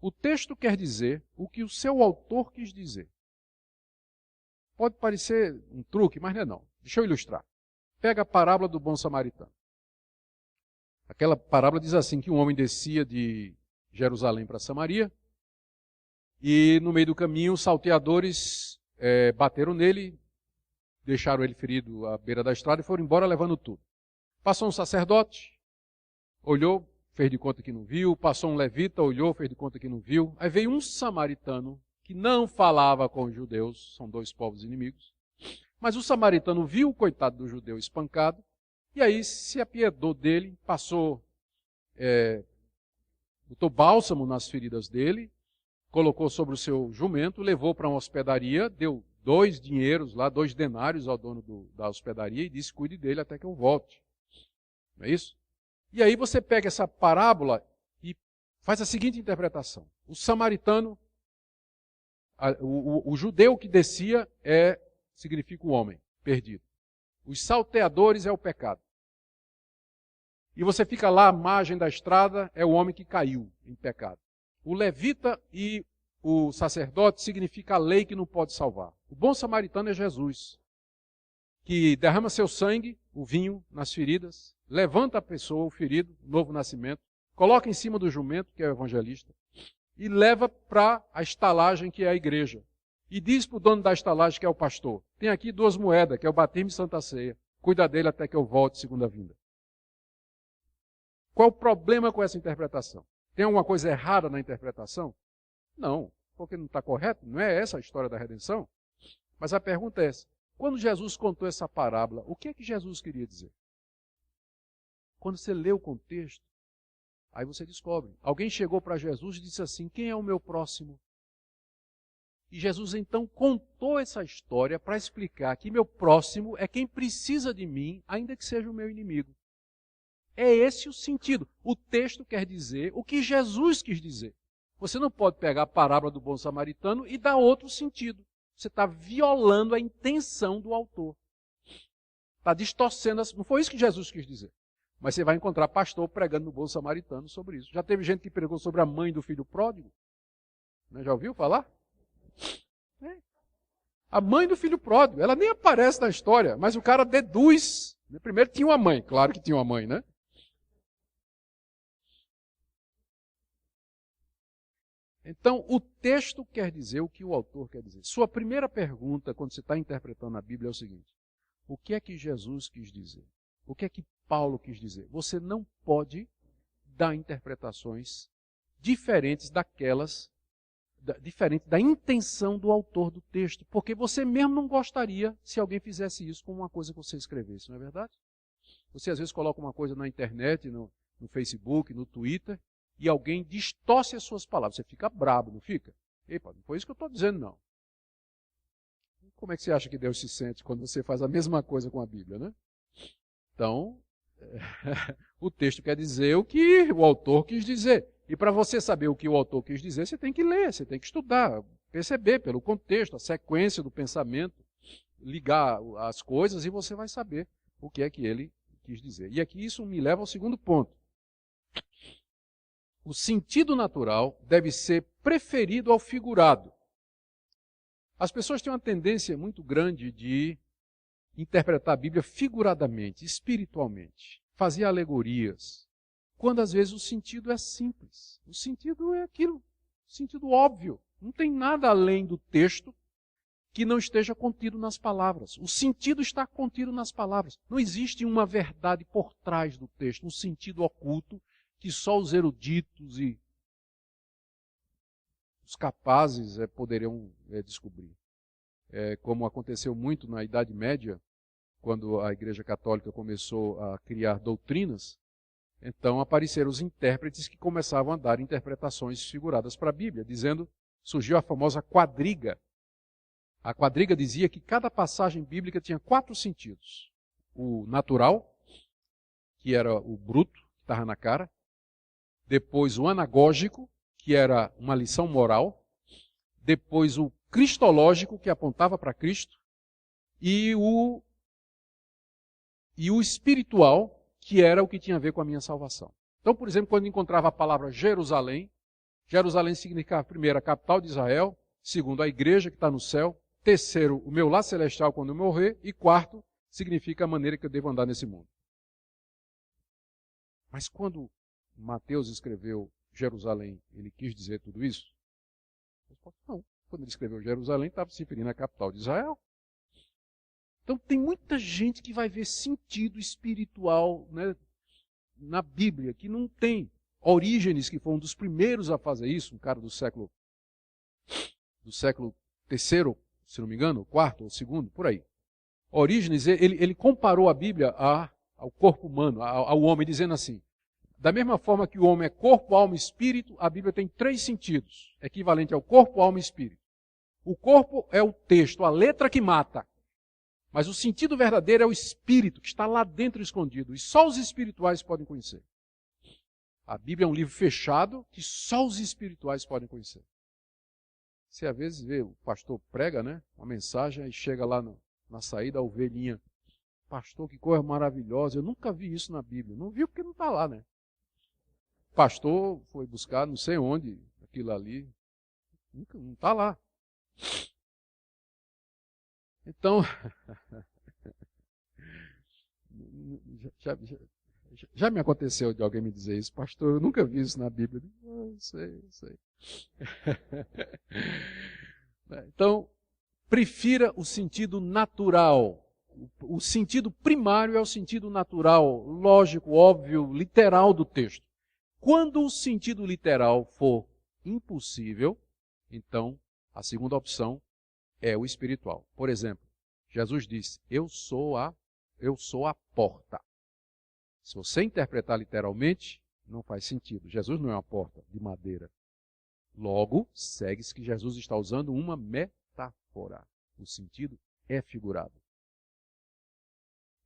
O texto quer dizer o que o seu autor quis dizer. Pode parecer um truque, mas não é não. Deixa eu ilustrar. Pega a parábola do bom samaritano. Aquela parábola diz assim, que um homem descia de Jerusalém para Samaria, e no meio do caminho os salteadores bateram nele, deixaram ele ferido à beira da estrada e foram embora levando tudo. Passou um sacerdote, olhou, fez de conta que não viu. Passou um levita, olhou, fez de conta que não viu. Aí veio um samaritano que não falava com os judeus, são dois povos inimigos. Mas o samaritano viu o coitado do judeu espancado, e aí se apiedou dele, botou bálsamo nas feridas dele, colocou sobre o seu jumento, levou para uma hospedaria, deu 2 dinheiros lá, 2 denários ao dono da hospedaria e disse, cuide dele até que eu volte. Não é isso? E aí você pega essa parábola e faz a seguinte interpretação. O samaritano, o judeu que descia significa o homem perdido. Os salteadores é o pecado. E você fica lá à margem da estrada, é o homem que caiu em pecado. O levita e o sacerdote significa a lei que não pode salvar. O bom samaritano é Jesus, que derrama seu sangue, o vinho, nas feridas, levanta a pessoa, o ferido, novo nascimento, coloca em cima do jumento, que é o evangelista, e leva para a estalagem, que é a igreja. E diz para o dono da estalagem, que é o pastor, tem aqui 2 moedas, que é o batismo e Santa Ceia. Cuida dele até que eu volte, segunda vinda. Qual o problema com essa interpretação? Tem alguma coisa errada na interpretação? Não, porque não está correto, não é essa a história da redenção. Mas a pergunta é essa. Quando Jesus contou essa parábola, o que é que Jesus queria dizer? Quando você lê o contexto, aí você descobre. Alguém chegou para Jesus e disse assim, quem é o meu próximo? E Jesus então contou essa história para explicar que meu próximo é quem precisa de mim, ainda que seja o meu inimigo. É esse o sentido. O texto quer dizer o que Jesus quis dizer. Você não pode pegar a parábola do bom samaritano e dar outro sentido. Você está violando a intenção do autor. Está distorcendo. Não foi isso que Jesus quis dizer. Mas você vai encontrar pastor pregando no bom samaritano sobre isso. Já teve gente que pregou sobre a mãe do filho pródigo? Já ouviu falar? A mãe do filho pródigo. Ela nem aparece na história, mas o cara deduz. Primeiro tinha uma mãe. Claro que tinha uma mãe, né? Então, o texto quer dizer o que o autor quer dizer. Sua primeira pergunta, quando você está interpretando a Bíblia, é o seguinte. O que é que Jesus quis dizer? O que é que Paulo quis dizer? Você não pode dar interpretações diferentes diferente da intenção do autor do texto, porque você mesmo não gostaria se alguém fizesse isso com uma coisa que você escrevesse, não é verdade? Você às vezes coloca uma coisa na internet, no Facebook, no Twitter, e alguém distorce as suas palavras. Você fica brabo, não fica? Epa, não foi isso que eu estou dizendo, não. Como é que você acha que Deus se sente quando você faz a mesma coisa com a Bíblia, né? Então, o texto quer dizer o que o autor quis dizer. E para você saber o que o autor quis dizer, você tem que ler, você tem que estudar, perceber pelo contexto, a sequência do pensamento, ligar as coisas e você vai saber o que é que ele quis dizer. E aqui isso me leva ao segundo ponto. O sentido natural deve ser preferido ao figurado. As pessoas têm uma tendência muito grande de interpretar a Bíblia figuradamente, espiritualmente, fazer alegorias, quando às vezes o sentido é simples. O sentido é aquilo, o sentido óbvio. Não tem nada além do texto que não esteja contido nas palavras. O sentido está contido nas palavras. Não existe uma verdade por trás do texto, um sentido oculto que só os eruditos e os capazes poderiam descobrir. Como aconteceu muito na Idade Média, quando a Igreja Católica começou a criar doutrinas, então apareceram os intérpretes que começavam a dar interpretações figuradas para a Bíblia, surgiu a famosa quadriga. A quadriga dizia que cada passagem bíblica tinha 4 sentidos. O natural, que era o bruto, que estava na cara. Depois o anagógico, que era uma lição moral. Depois o cristológico, que apontava para Cristo. E o espiritual, que era o que tinha a ver com a minha salvação. Então, por exemplo, quando encontrava a palavra Jerusalém, Jerusalém significava, primeiro, a capital de Israel, segundo, a igreja que está no céu, terceiro, o meu lar celestial quando eu morrer, e quarto, significa a maneira que eu devo andar nesse mundo. Mas quando Mateus escreveu Jerusalém, ele quis dizer tudo isso? Não. Quando ele escreveu Jerusalém, estava se referindo à capital de Israel. Então tem muita gente que vai ver sentido espiritual, né, na Bíblia, que não tem. Orígenes, que foi um dos primeiros a fazer isso, um cara do século III, se não me engano, quarto ou segundo, por aí. Orígenes, ele comparou a Bíblia ao corpo humano, ao homem, dizendo assim: da mesma forma que o homem é corpo, alma e espírito, a Bíblia tem 3 sentidos, equivalente ao corpo, alma e espírito. O corpo é o texto, a letra que mata. Mas o sentido verdadeiro é o espírito, que está lá dentro escondido, e só os espirituais podem conhecer. A Bíblia é um livro fechado que só os espirituais podem conhecer. Você às vezes vê, o pastor prega, né, uma mensagem, e chega lá na saída a ovelhinha: pastor, que coisa maravilhosa, eu nunca vi isso na Bíblia. Não viu porque não está lá, né? O pastor foi buscar não sei onde, aquilo ali, não está lá. Então, já me aconteceu de alguém me dizer isso: pastor, eu nunca vi isso na Bíblia. Eu sei. Então, prefira o sentido natural. O sentido primário é o sentido natural, lógico, óbvio, literal do texto. Quando o sentido literal for impossível, então a segunda opção é o espiritual. Por exemplo, Jesus disse: eu sou a porta. Se você interpretar literalmente, não faz sentido. Jesus não é uma porta de madeira. Logo, segue-se que Jesus está usando uma metáfora. O sentido é figurado.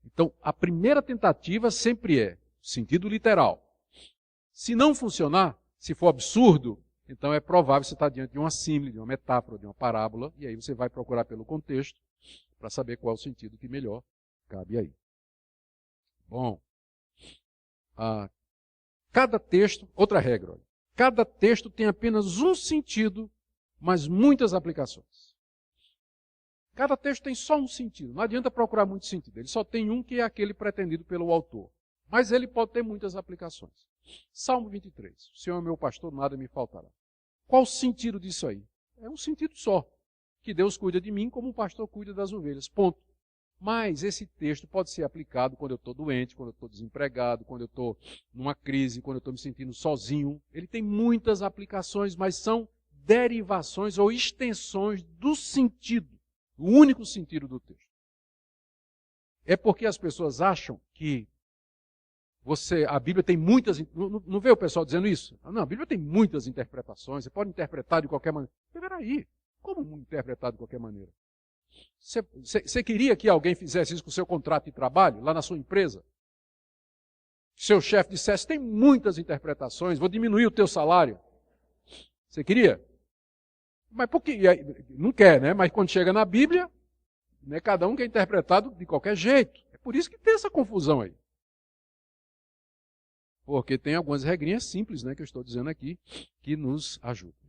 Então, a primeira tentativa sempre é sentido literal. Se não funcionar, se for absurdo, então é provável que você está diante de uma símile, de uma metáfora, de uma parábola, e aí você vai procurar pelo contexto para saber qual é o sentido que melhor cabe aí. Bom, cada texto, outra regra, olha, cada texto tem apenas um sentido, mas muitas aplicações. Cada texto tem só um sentido, não adianta procurar muito sentido, ele só tem um, que é aquele pretendido pelo autor, mas ele pode ter muitas aplicações. Salmo 23, o Senhor é meu pastor, nada me faltará. Qual o sentido disso aí? É um sentido só, que Deus cuida de mim como um pastor cuida das ovelhas, ponto. Mas esse texto pode ser aplicado quando eu estou doente, quando eu estou desempregado, quando eu estou numa crise, quando eu estou me sentindo sozinho. Ele tem muitas aplicações, mas são derivações ou extensões do sentido, do único sentido do texto. É porque as pessoas acham que a Bíblia tem muitas... Não vê o pessoal dizendo isso? Não, a Bíblia tem muitas interpretações, você pode interpretar de qualquer maneira. Peraí, como interpretar de qualquer maneira? Você queria que alguém fizesse isso com o seu contrato de trabalho, lá na sua empresa? Seu chefe dissesse: tem muitas interpretações, vou diminuir o teu salário. Você queria? Mas por que? Não quer, né? Mas quando chega na Bíblia, né, cada um quer interpretado de qualquer jeito. É por isso que tem essa confusão aí. Porque tem algumas regrinhas simples, né, que eu estou dizendo aqui, que nos ajudam.